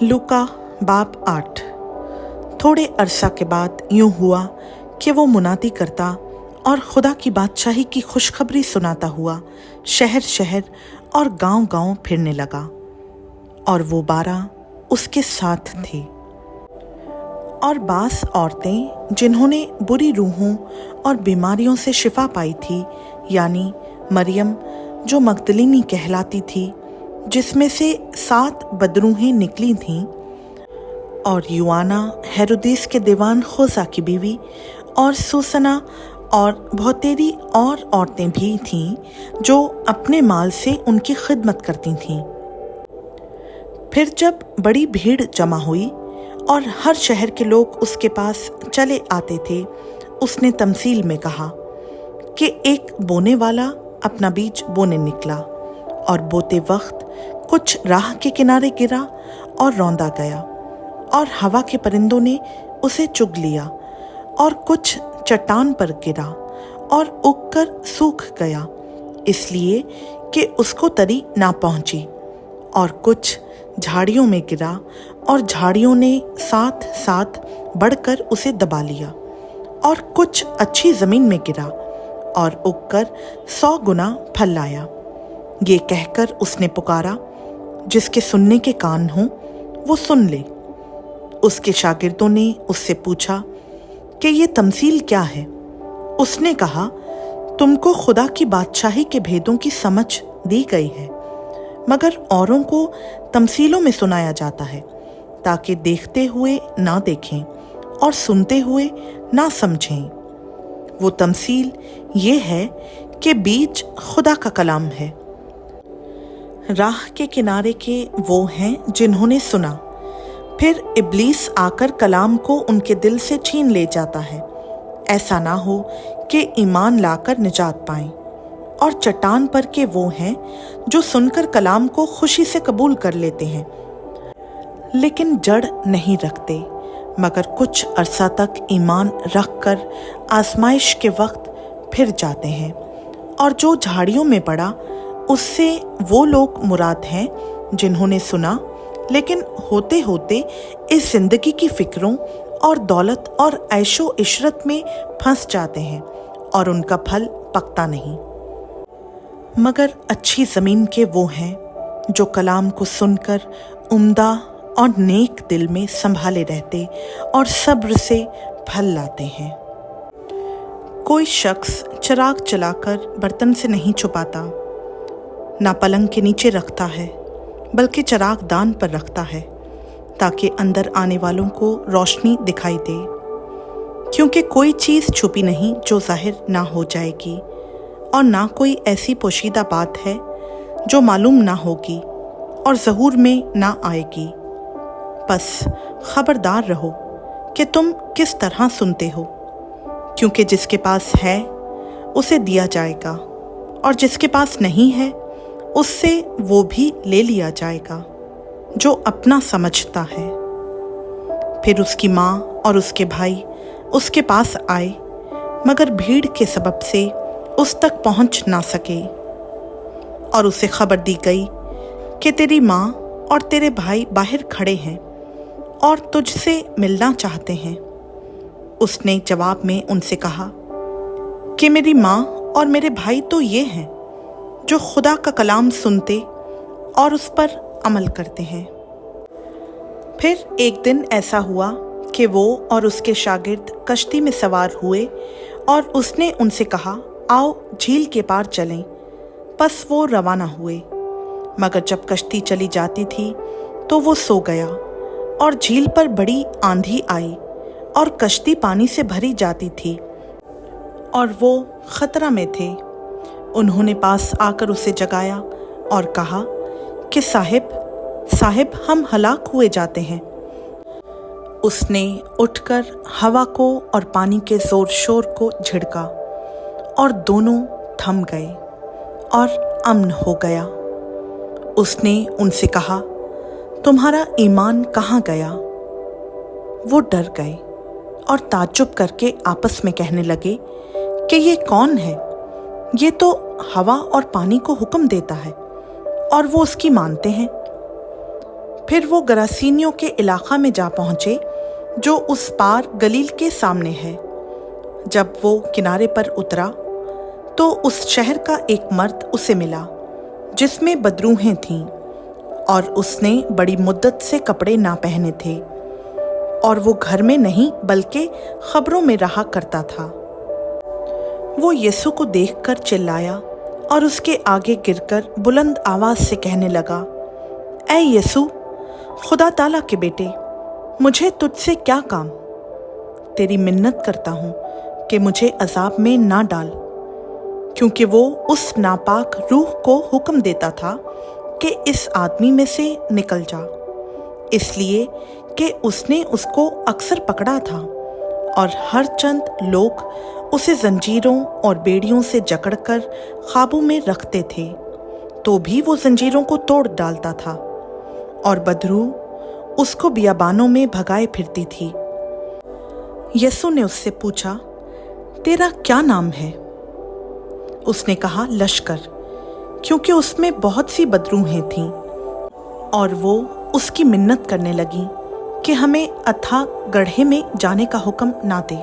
लूका बाब 8। थोड़े अरसा के बाद यूं हुआ कि वो मुनादी करता और खुदा की बादशाही की खुशखबरी सुनाता हुआ शहर शहर और गांव गांव फिरने लगा, और वो 12 उसके साथ थे। और बास औरतें जिन्होंने बुरी रूहों और बीमारियों से शिफा पाई थी, यानी मरियम जो मगदलीनी कहलाती थी, जिसमें से 7 बदरूहें निकली थीं, और युआना हेरोदेस के दीवान खोजा की बीवी, और सूसना और बहुतेरी और औरतें भी थीं जो अपने माल से उनकी खिदमत करती थीं। फिर जब बड़ी भीड़ जमा हुई और हर शहर के लोग उसके पास चले आते थे, उसने तमसील में कहा कि एक बोने वाला अपना बीज बोने निकला, और बोते वक्त कुछ राह के किनारे गिरा और रौंदा गया, और हवा के परिंदों ने उसे चुग लिया, और कुछ चट्टान पर गिरा और उगकर सूख गया, इसलिए कि उसको तरी ना पहुंची, और कुछ झाड़ियों में गिरा, और झाड़ियों ने साथ साथ बढ़कर उसे दबा लिया, और कुछ अच्छी जमीन में गिरा और उगकर 100 गुना फल लाया। ये कहकर उसने पुकारा, जिसके सुनने के कान हों वो सुन ले। उसके शागिर्दों ने उससे पूछा कि ये तमसील क्या है? उसने कहा, तुमको खुदा की बादशाही के भेदों की समझ दी गई है, मगर औरों को तमसीलों में सुनाया जाता है, ताकि देखते हुए ना देखें और सुनते हुए ना समझें। वो तमसील ये है कि बीज खुदा का कलाम है। राह के किनारे के वो हैं जिन्होंने सुना, फिर इब्लीस आकर कलाम को उनके दिल से छीन ले जाता है, ऐसा ना हो कि ईमान लाकर निजात पाएं। और चट्टान पर के वो हैं जो सुनकर कलाम को खुशी से कबूल कर लेते हैं, लेकिन जड़ नहीं रखते, मगर कुछ अरसा तक ईमान रखकर आजमाइश के वक्त फिर जाते हैं। और जो झाड़ियों में पड़ा, उससे वो लोग मुराद हैं जिन्होंने सुना, लेकिन होते होते इस जिंदगी की फिक्रों और दौलत और ऐशो इशरत में फंस जाते हैं, और उनका फल पकता नहीं। मगर अच्छी ज़मीन के वो हैं जो कलाम को सुनकर उम्दा और नेक दिल में संभाले रहते और सब्र से फल लाते हैं। कोई शख्स चिराग जलाकर बर्तन से नहीं छुपाता, ना पलंग के नीचे रखता है, बल्कि चिराग दान पर रखता है, ताकि अंदर आने वालों को रोशनी दिखाई दे। क्योंकि कोई चीज़ छुपी नहीं जो जाहिर ना हो जाएगी, और ना कोई ऐसी पोशीदा बात है जो मालूम ना होगी और ज़हूर में ना आएगी। बस खबरदार रहो कि तुम किस तरह सुनते हो, क्योंकि जिसके पास है उसे दिया जाएगा, और जिसके पास नहीं है उससे वो भी ले लिया जाएगा जो अपना समझता है। फिर उसकी माँ और उसके भाई उसके पास आए, मगर भीड़ के सबब से उस तक पहुँच ना सके, और उसे खबर दी गई कि तेरी माँ और तेरे भाई बाहर खड़े हैं और तुझसे मिलना चाहते हैं। उसने जवाब में उनसे कहा कि मेरी माँ और मेरे भाई तो ये हैं जो खुदा का कलाम सुनते और उस पर अमल करते हैं। फिर एक दिन ऐसा हुआ कि वो और उसके शागिर्द कश्ती में सवार हुए, और उसने उनसे कहा, आओ झील के पार चलें। बस वो रवाना हुए, मगर जब कश्ती चली जाती थी तो वो सो गया, और झील पर बड़ी आंधी आई और कश्ती पानी से भरी जाती थी, और वो खतरा में थे। उन्होंने पास आकर उसे जगाया और कहा कि साहिब हम हलाक हुए जाते हैं। उसने उठकर हवा को और पानी के जोर शोर को झिड़का, और दोनों थम गए और अमन हो गया। उसने उनसे कहा, तुम्हारा ईमान कहाँ गया? वो डर गए और ताज्जुब करके आपस में कहने लगे कि ये कौन है? ये तो हवा और पानी को हुक्म देता है और वो उसकी मानते हैं। फिर वो गरासीनियों के इलाका में जा पहुंचे जो उस पार गलील के सामने है। जब वो किनारे पर उतरा तो उस शहर का एक मर्द उसे मिला जिसमें बदरूहें थीं, और उसने बड़ी मुद्दत से कपड़े ना पहने थे, और वो घर में नहीं बल्कि खबरों में रहा करता था। वो यीशु को देखकर चिल्लाया और उसके आगे गिरकर बुलंद आवाज से कहने लगा, ऐ यीशु, खुदा ताला के बेटे, मुझे तुझसे क्या काम? तेरी मिन्नत करता हूँ कि मुझे अजाब में ना डाल। क्योंकि वो उस नापाक रूह को हुक्म देता था कि इस आदमी में से निकल जा, इसलिए कि उसने उसको अक्सर पकड़ा था, और हर चंद लोग उसे जंजीरों और बेड़ियों से जकड़कर काबू में रखते थे, तो भी वो जंजीरों को तोड़ डालता था, और बदरूह उसको बियाबानों में भगाए फिरती थी। यीशु ने उससे पूछा, तेरा क्या नाम है? उसने कहा, लश्कर, क्योंकि उसमें बहुत सी बदरूहें थीं। और वो उसकी मिन्नत करने लगी कि हमें अथाह गड्ढे में जाने का हुक्म ना दे।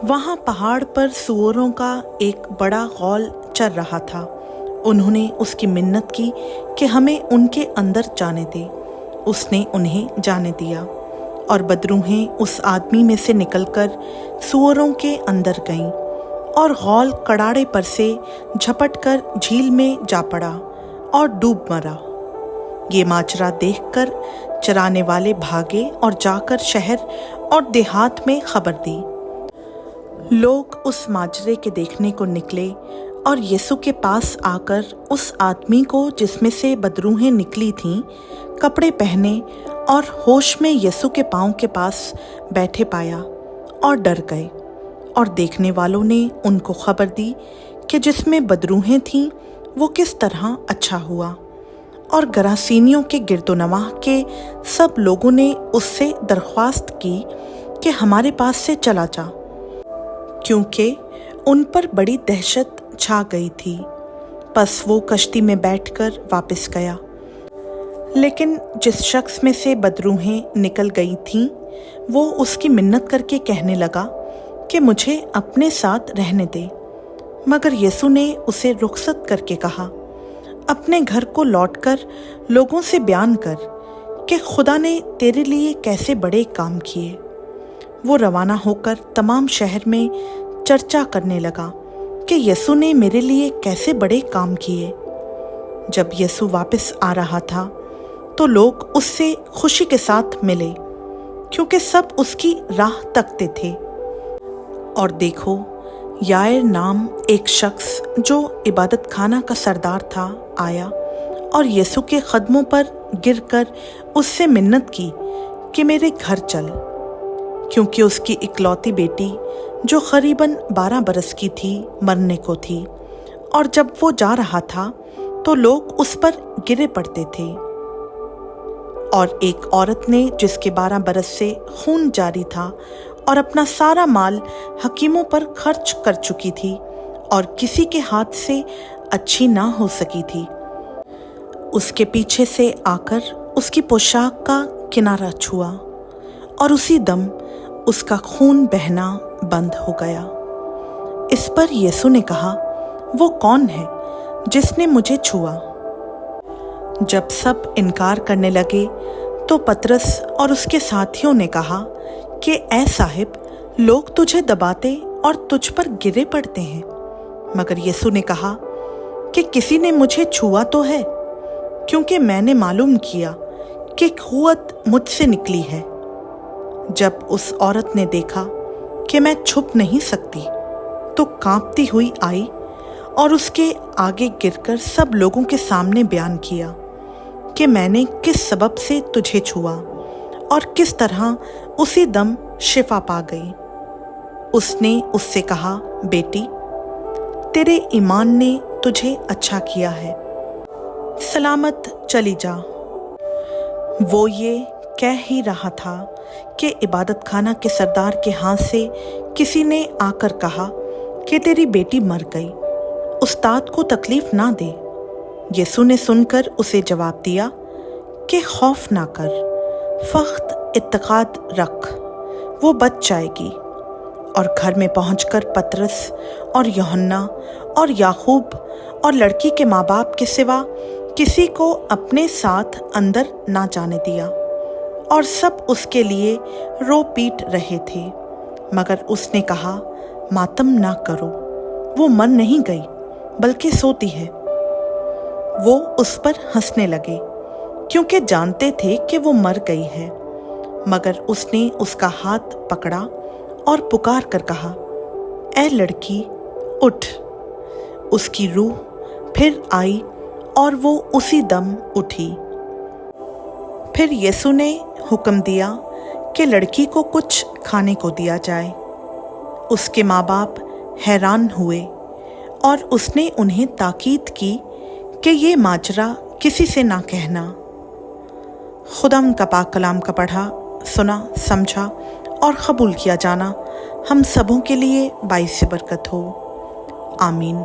वहाँ पहाड़ पर सूअरों का एक बड़ा गौल चर रहा था। उन्होंने उसकी मिन्नत की कि हमें उनके अंदर जाने दे। उसने उन्हें जाने दिया, और बदरूहें उस आदमी में से निकलकर सूअरों के अंदर गईं, और गौल कड़ाड़े पर से झपटकर झील में जा पड़ा और डूब मरा। ये माजरा देखकर चराने वाले भागे और जाकर शहर और देहात में खबर दी। लोग उस माजरे के देखने को निकले और यीशु के पास आकर उस आदमी को जिसमें से बदरूहें निकली थीं, कपड़े पहने और होश में यीशु के पाँव के पास बैठे पाया और डर गए। और देखने वालों ने उनको खबर दी कि जिसमें बदरूहें थीं वो किस तरह अच्छा हुआ। और गरासीनियों के गिरदोनवाह के सब लोगों ने उससे दरख्वास्त की कि हमारे पास से चला जा, क्योंकि उन पर बड़ी दहशत छा गई थी। बस वो कश्ती में बैठकर वापस गया। लेकिन जिस शख्स में से बदरूहें निकल गई थीं, वो उसकी मिन्नत करके कहने लगा कि मुझे अपने साथ रहने दे। मगर यीशु ने उसे रुखसत करके कहा, अपने घर को लौटकर लोगों से बयान कर कि खुदा ने तेरे लिए कैसे बड़े काम किए। वो रवाना होकर तमाम शहर में चर्चा करने लगा कि यीशु ने मेरे लिए कैसे बड़े काम किए। जब यीशु वापस आ रहा था तो लोग उससे खुशी के साथ मिले, क्योंकि सब उसकी राह तकते थे। और देखो, यायर नाम एक शख्स जो इबादत खाना का सरदार था आया और यीशु के कदमों पर गिरकर उससे मिन्नत की कि मेरे घर चल, क्योंकि उसकी इकलौती बेटी जो करीबन 12 बरस की थी मरने को थी। और जब वो जा रहा था तो लोग उस पर गिरे पड़ते थे। और एक औरत ने जिसके 12 बरस से खून जारी था और अपना सारा माल हकीमों पर खर्च कर चुकी थी और किसी के हाथ से अच्छी ना हो सकी थी, उसके पीछे से आकर उसकी पोशाक का किनारा छुआ और उसी दम उसका खून बहना बंद हो गया। इस पर यीशु ने कहा, वो कौन है जिसने मुझे छुआ? जब सब इनकार करने लगे तो पतरस और उसके साथियों ने कहा कि ऐ साहिब, लोग तुझे दबाते और तुझ पर गिरे पड़ते हैं। मगर यीशु ने कहा कि किसी ने मुझे छुआ तो है, क्योंकि मैंने मालूम किया कि क़ुव्वत मुझसे निकली है। जब उस औरत ने देखा कि मैं छुप नहीं सकती, तो कांपती हुई आई और उसके आगे गिरकर सब लोगों के सामने बयान किया कि मैंने किस सबब से तुझे छुआ और किस तरह उसी दम शिफा पा गई। उसने उससे कहा, बेटी, तेरे ईमान ने तुझे अच्छा किया है, सलामत चली जा। वो ये कह ही रहा था कि इबादत खाना के सरदार के हाथ से किसी ने आकर कहा कि तेरी बेटी मर गई, उस्ताद को तकलीफ ना दे। यीशु ने सुनकर उसे जवाब दिया کہ خوف نہ کر، فقط اعتقاد رکھ، وہ بچ جائے گی۔ اور گھر میں پہنچ کر پطرس اور یوحنا اور یعقوب اور لڑکی کے ماں باپ کے سوا کسی کو اپنے ساتھ اندر نہ جانے دیا، اور سب اس کے لیے رو پیٹ رہے تھے۔ مگر اس نے کہا، ماتم نہ کرو، وہ مر نہیں گئی بلکہ سوتی ہے۔ وہ اس پر ہنسنے لگے کیونکہ جانتے تھے کہ وہ مر گئی ہے، مگر اس نے اس کا ہاتھ پکڑا اور پکار کر کہا، اے لڑکی، اٹھ۔ اس کی روح پھر آئی اور وہ اسی دم اٹھی۔ پھر یسوع نے حکم دیا کہ لڑکی کو کچھ کھانے کو دیا جائے۔ اس کے ماں باپ حیران ہوئے اور اس نے انہیں تاکید کی کہ یہ ماجرا کسی سے نہ کہنا۔ خداوند کا پاک کلام کا پڑھا، سنا، سمجھا اور قبول کیا جانا ہم سبوں کے لیے باعث برکت ہو۔ آمین۔